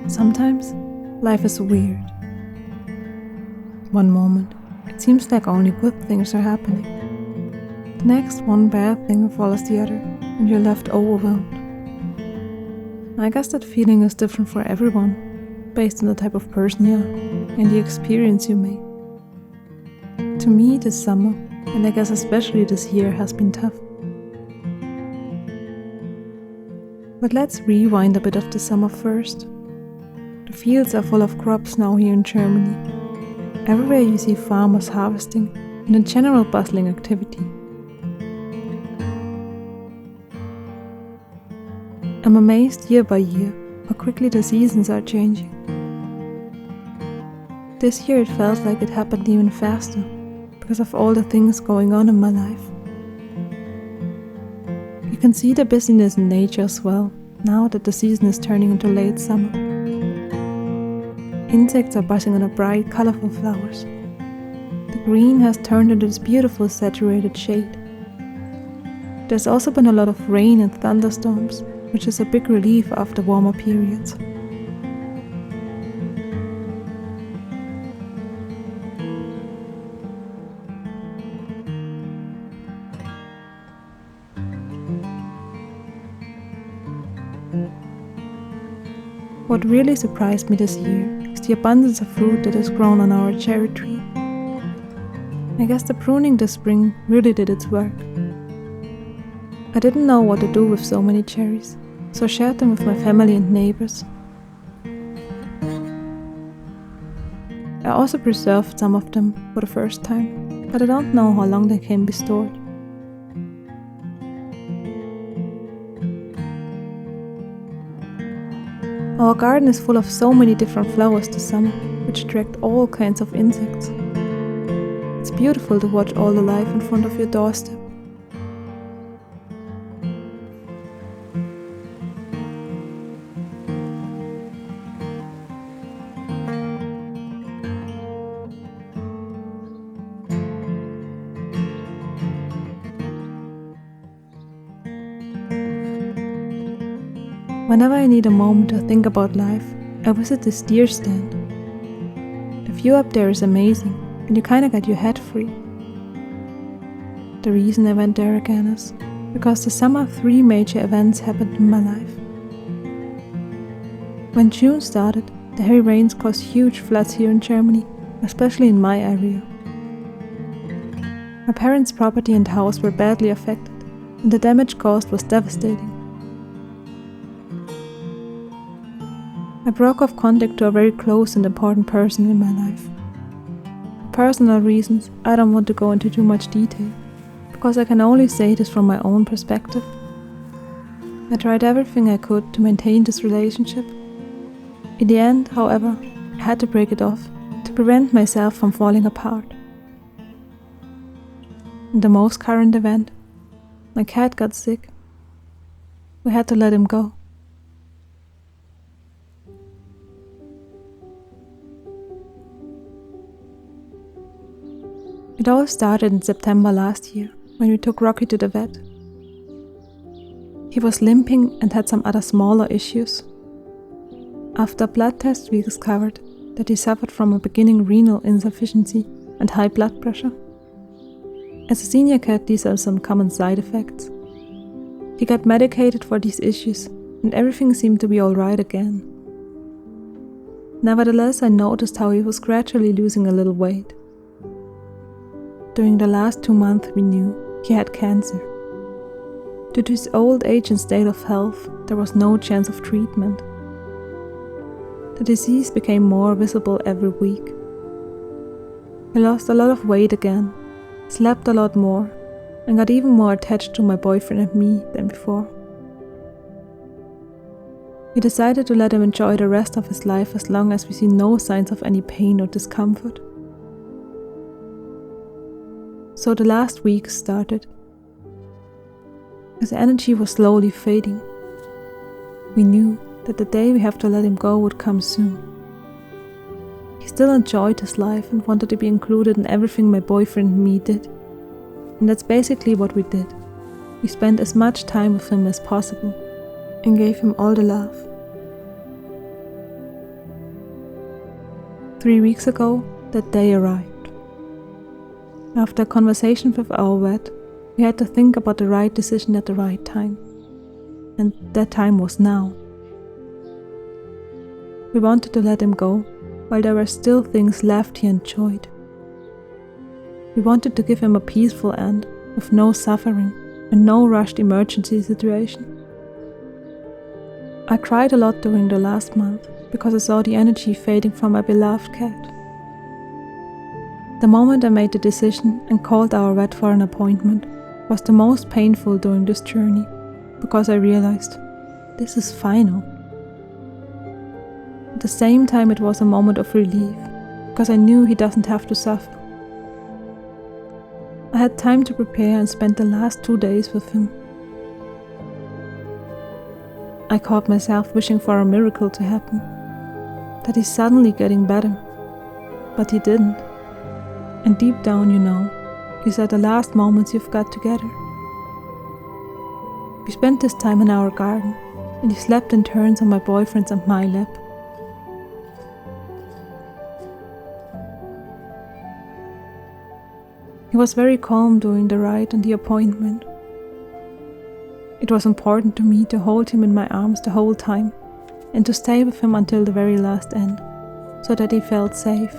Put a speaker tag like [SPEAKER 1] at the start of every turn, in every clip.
[SPEAKER 1] Sometimes life is weird. One moment, it seems like only good things are happening. The next, one bad thing follows the other, and you're left overwhelmed. I guess that feeling is different for everyone, based on the type of person you are and the experience you made. To me, this summer, and I guess especially this year, has been tough. But let's rewind a bit of the summer first. The fields are full of crops now here in Germany. Everywhere you see farmers harvesting and a general bustling activity. I'm amazed year by year how quickly the seasons are changing. This year it felt like it happened even faster because of all the things going on in my life. You can see the busyness in nature as well, now that the season is turning into late summer. Insects are buzzing on the bright, colorful flowers. The green has turned into this beautiful saturated shade. There's also been a lot of rain and thunderstorms, which is a big relief after warmer periods. What really surprised me this year is the abundance of fruit that has grown on our cherry tree. I guess the pruning this spring really did its work. I didn't know what to do with so many cherries, so I shared them with my family and neighbors. I also preserved some of them for the first time, but I don't know how long they can be stored. Our garden is full of so many different flowers this summer, which attract all kinds of insects. It's beautiful to watch all the life in front of your doorstep. Whenever I need a moment to think about life, I visit this deer stand. The view up there is amazing, and you kinda get your head free. The reason I went there again is because this summer 3 major events happened in my life. When June started, the heavy rains caused huge floods here in Germany, especially in my area. My parents' property and house were badly affected, and the damage caused was devastating. I broke off contact to a very close and important person in my life. For personal reasons, I don't want to go into too much detail, because I can only say this from my own perspective. I tried everything I could to maintain this relationship. In the end, however, I had to break it off to prevent myself from falling apart. In the most current event, my cat got sick. We had to let him go. It all started in September last year, when we took Rocky to the vet. He was limping and had some other smaller issues. After a blood test, we discovered that he suffered from a beginning renal insufficiency and high blood pressure. As a senior cat, these are some common side effects. He got medicated for these issues, and everything seemed to be alright again. Nevertheless, I noticed how he was gradually losing a little weight. During the last 2 months, we knew he had cancer. Due to his old age and state of health, there was no chance of treatment. The disease became more visible every week. He lost a lot of weight again, slept a lot more, and got even more attached to my boyfriend and me than before. We decided to let him enjoy the rest of his life as long as we see no signs of any pain or discomfort. So the last week started. His energy was slowly fading. We knew that the day we have to let him go would come soon. He still enjoyed his life and wanted to be included in everything my boyfriend and me did. And that's basically what we did. We spent as much time with him as possible and gave him all the love. 3 weeks ago, that day arrived. After a conversation with our vet, we had to think about the right decision at the right time. And that time was now. We wanted to let him go, while there were still things left he enjoyed. We wanted to give him a peaceful end, with no suffering and no rushed emergency situation. I cried a lot during the last month because I saw the energy fading from my beloved cat. The moment I made the decision and called our vet for an appointment was the most painful during this journey, because I realized this is final. At the same time, it was a moment of relief, because I knew he doesn't have to suffer. I had time to prepare and spent the last 2 days with him. I caught myself wishing for a miracle to happen, that he's suddenly getting better, but he didn't. And deep down, you know, these are the last moments you've got together. We spent this time in our garden, and he slept in turns on my boyfriend's and my lap. He was very calm during the ride and the appointment. It was important to me to hold him in my arms the whole time and to stay with him until the very last end, so that he felt safe.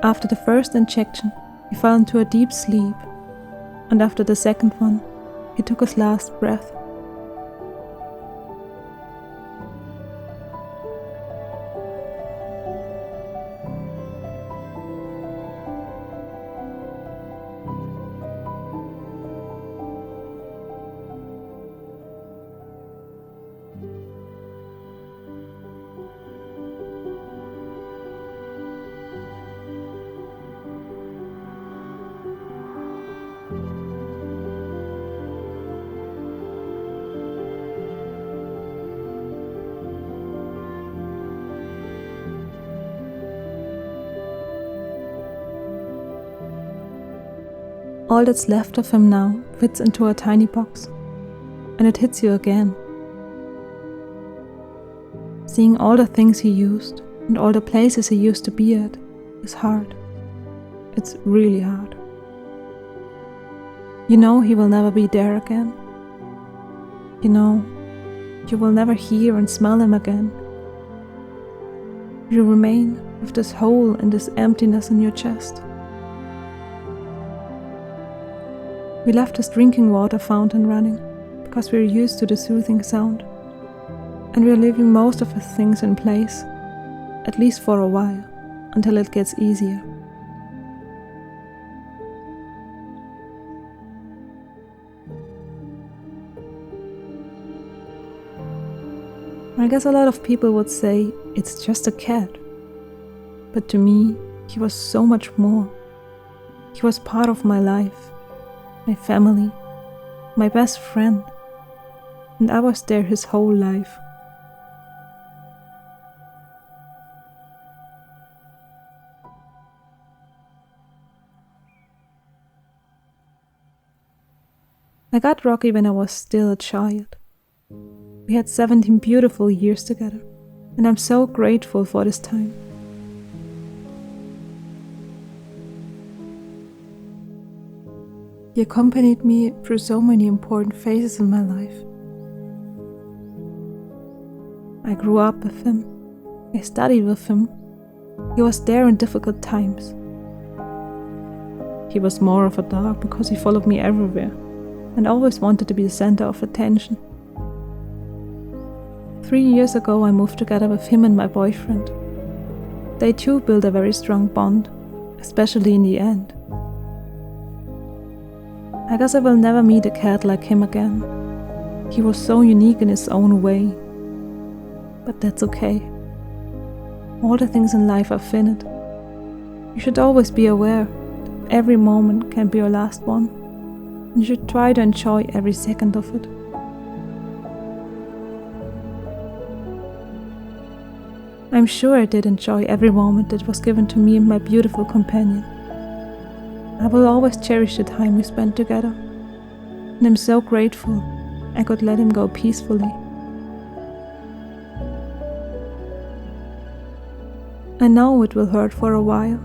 [SPEAKER 1] After the first injection, he fell into a deep sleep, and after the second one, he took his last breath. All that's left of him now fits into a tiny box, and it hits you again. Seeing all the things he used and all the places he used to be at is hard. It's really hard. You know he will never be there again. You know you will never hear and smell him again. You remain with this hole and this emptiness in your chest. We left his drinking water fountain running because we're used to the soothing sound, and we're leaving most of his things in place, at least for a while, until it gets easier. I guess a lot of people would say it's just a cat, but to me, he was so much more. He was part of my life, my family, my best friend, and I was there his whole life. I got Rocky when I was still a child. We had 17 beautiful years together, and I'm so grateful for this time. He accompanied me through so many important phases in my life. I grew up with him. I studied with him. He was there in difficult times. He was more of a dog because he followed me everywhere and always wanted to be the center of attention. 3 years ago, I moved together with him and my boyfriend. They too built a very strong bond, especially in the end. I guess I will never meet a cat like him again. He was so unique in his own way. But that's okay. All the things in life are finite. You should always be aware that every moment can be your last one, and you should try to enjoy every second of it. I'm sure I did enjoy every moment that was given to me and my beautiful companion. I will always cherish the time we spent together, and I'm so grateful I could let him go peacefully. I know it will hurt for a while,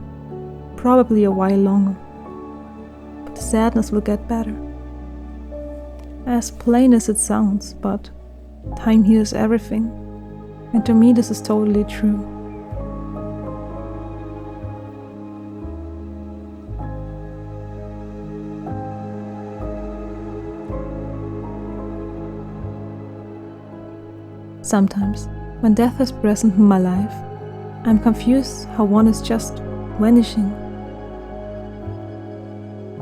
[SPEAKER 1] probably a while longer, but the sadness will get better. As plain as it sounds, but time heals everything, and to me this is totally true. Sometimes, when death is present in my life, I'm confused how one is just vanishing.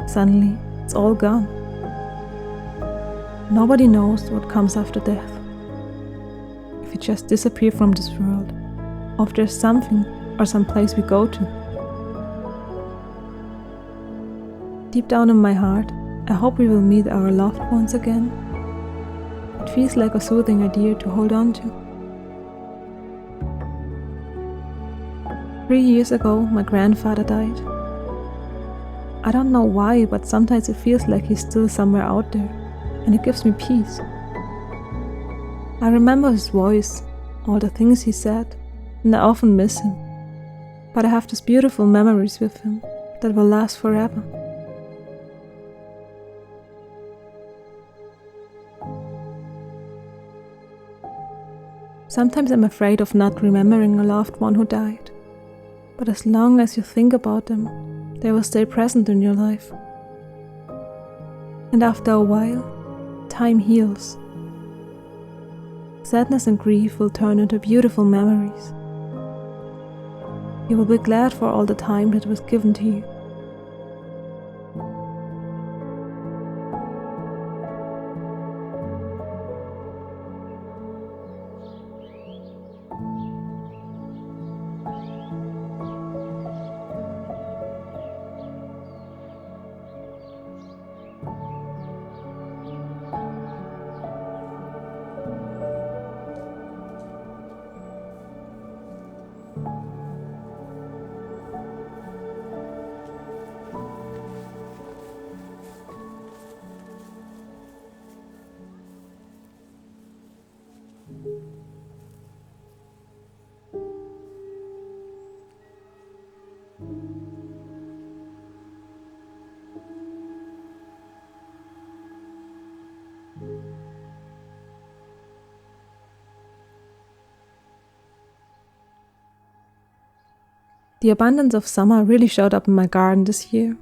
[SPEAKER 1] Suddenly, it's all gone. Nobody knows what comes after death. If you just disappear from this world, or if there's something or some place we go to. Deep down in my heart, I hope we will meet our loved ones again. It feels like a soothing idea to hold on to. 3 years ago, my grandfather died. I don't know why, but sometimes it feels like he's still somewhere out there, and it gives me peace. I remember his voice, all the things he said, and I often miss him. But I have these beautiful memories with him that will last forever. Sometimes I'm afraid of not remembering a loved one who died, but as long as you think about them, they will stay present in your life. And after a while, time heals. Sadness and grief will turn into beautiful memories. You will be glad for all the time that was given to you. The abundance of summer really showed up in my garden this year.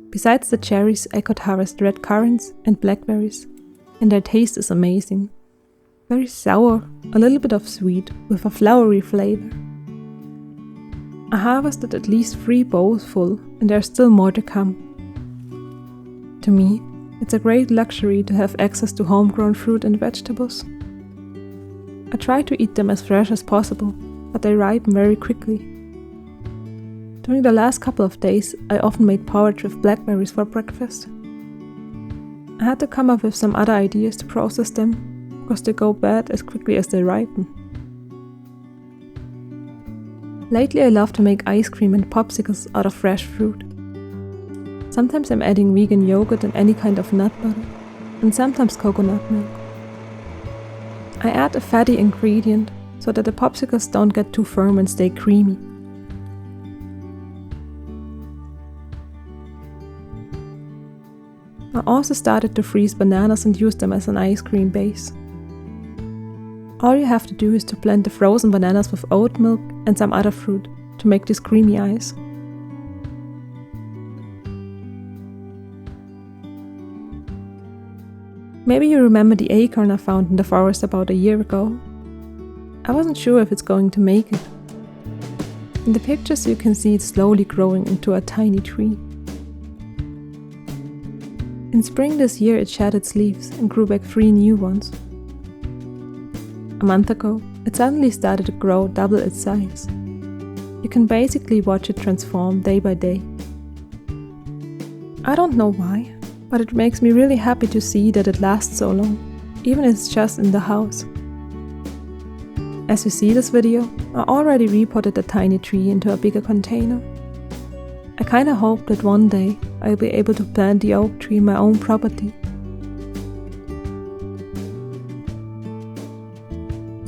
[SPEAKER 1] Besides the cherries, I could harvest red currants and blackberries, and their taste is amazing. Very sour, a little bit of sweet, with a flowery flavor. I harvested at least 3 bowls full, and there's still more to come. To me, it's a great luxury to have access to homegrown fruit and vegetables. I try to eat them as fresh as possible, but they ripen very quickly. During the last couple of days, I often made porridge with blackberries for breakfast. I had to come up with some other ideas to process them, because they go bad as quickly as they ripen. Lately I love to make ice cream and popsicles out of fresh fruit. Sometimes I'm adding vegan yogurt and any kind of nut butter, and sometimes coconut milk. I add a fatty ingredient so that the popsicles don't get too firm and stay creamy. I also started to freeze bananas and use them as an ice cream base. All you have to do is to blend the frozen bananas with oat milk and some other fruit to make this creamy ice. Maybe you remember the acorn I found in the forest about a year ago. I wasn't sure if it's going to make it. In the pictures you can see it slowly growing into a tiny tree. In spring this year it shed its leaves and grew back 3 new ones. A month ago, it suddenly started to grow double its size. You can basically watch it transform day by day. I don't know why, but it makes me really happy to see that it lasts so long, even if it's just in the house. As you see this video, I already repotted the tiny tree into a bigger container. I kinda hope that one day I'll be able to plant the oak tree in my own property.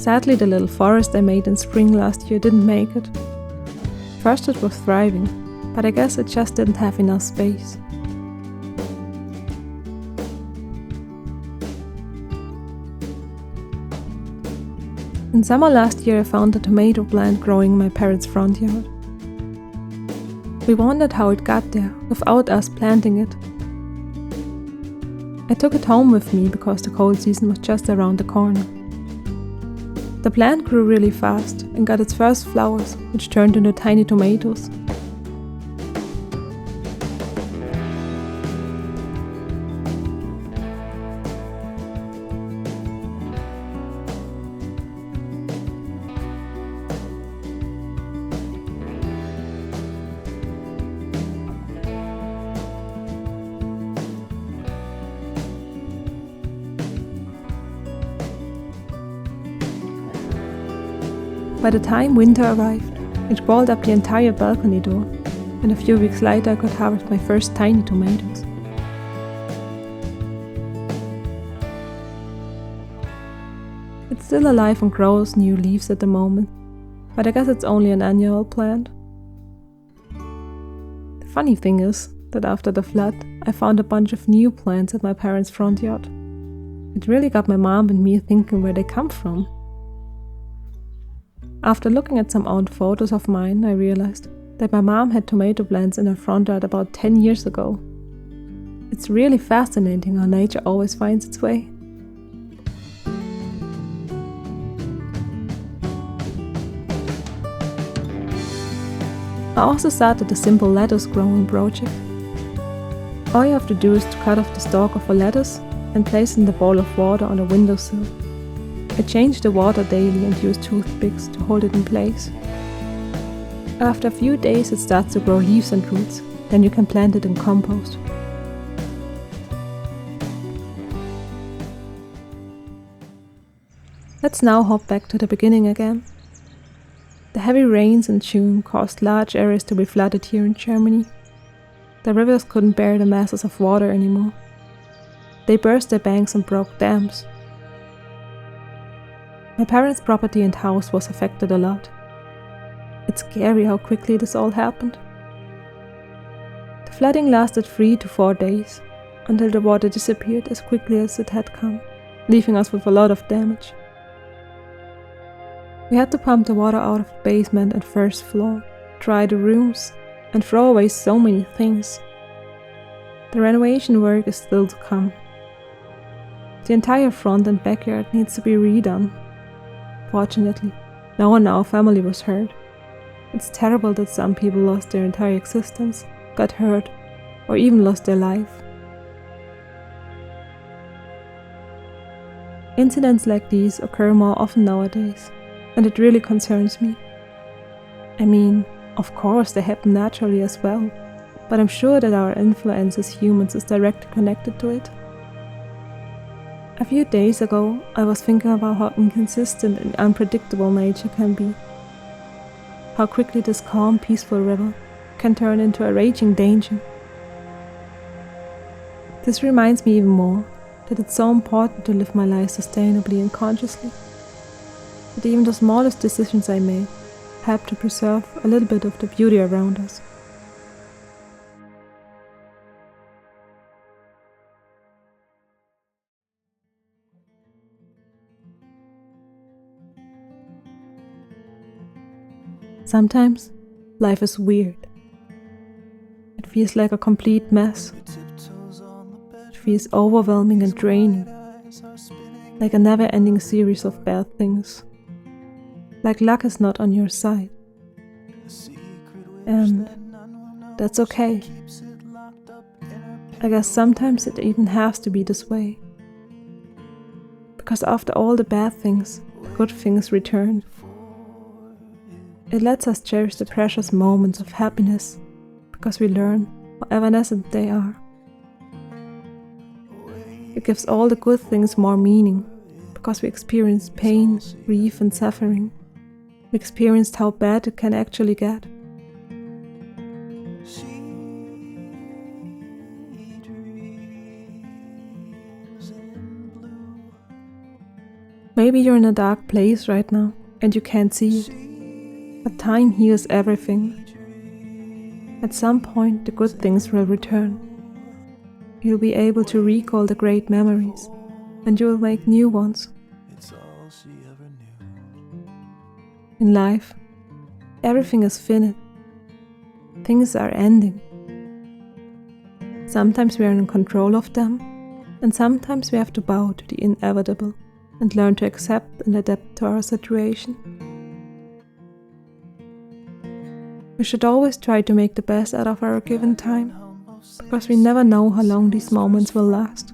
[SPEAKER 1] Sadly, the little forest I made in spring last year didn't make it. First it was thriving, but I guess it just didn't have enough space. In summer last year I found a tomato plant growing in my parents' front yard. We wondered how it got there, without us planting it. I took it home with me because the cold season was just around the corner. The plant grew really fast and got its first flowers, which turned into tiny tomatoes. By the time winter arrived, it crawled up the entire balcony door, and a few weeks later I could harvest my first tiny tomatoes. It's still alive and grows new leaves at the moment, but I guess it's only an annual plant. The funny thing is that after the flood, I found a bunch of new plants at my parents' front yard. It really got my mom and me thinking where they come from. After looking at some old photos of mine, I realized that my mom had tomato plants in her front yard about 10 years ago. It's really fascinating how nature always finds its way. I also started a simple lettuce growing project. All you have to do is to cut off the stalk of a lettuce and place it in the bowl of water on a windowsill. I change the water daily and use toothpicks to hold it in place. After a few days it starts to grow leaves and roots, then you can plant it in compost. Let's now hop back to the beginning again. The heavy rains in June caused large areas to be flooded here in Germany. The rivers couldn't bear the masses of water anymore. They burst their banks and broke dams. My parents' property and house was affected a lot. It's scary how quickly this all happened. The flooding lasted 3 to 4 days, until the water disappeared as quickly as it had come, leaving us with a lot of damage. We had to pump the water out of the basement and first floor, dry the rooms, and throw away so many things. The renovation work is still to come. The entire front and backyard needs to be redone. Fortunately, no one in our family was hurt. It's terrible that some people lost their entire existence, got hurt, or even lost their life. Incidents like these occur more often nowadays, and it really concerns me. I mean, of course they happen naturally as well, but I'm sure that our influence as humans is directly connected to it. A few days ago, I was thinking about how inconsistent and unpredictable nature can be. How quickly this calm, peaceful river can turn into a raging danger. This reminds me even more that it's so important to live my life sustainably and consciously. That even the smallest decisions I make help to preserve a little bit of the beauty around us. Sometimes, life is weird. It feels like a complete mess. It feels overwhelming and draining. Like a never-ending series of bad things. Like luck is not on your side. And that's okay. I guess sometimes it even has to be this way. Because after all the bad things, the good things return. It lets us cherish the precious moments of happiness, because we learn how evanescent they are. It gives all the good things more meaning, because we experience pain, grief and suffering. We experienced how bad it can actually get. Maybe you're in a dark place right now and you can't see it, but time heals everything. At some point, the good things will return. You'll be able to recall the great memories, and you will make new ones. In life, everything is finite. Things are ending. Sometimes we are in control of them, and sometimes we have to bow to the inevitable and learn to accept and adapt to our situation. We should always try to make the best out of our given time, because we never know how long these moments will last.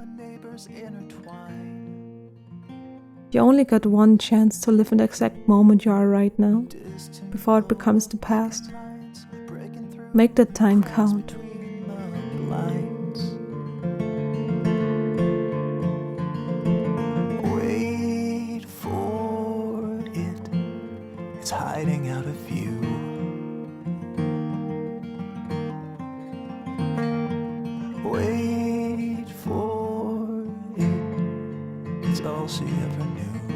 [SPEAKER 1] You only got one chance to live in the exact moment you are right now, before it becomes the past. Make that time count.
[SPEAKER 2] Wait for it, it's hiding out of view. Wait for it, it's all she ever knew.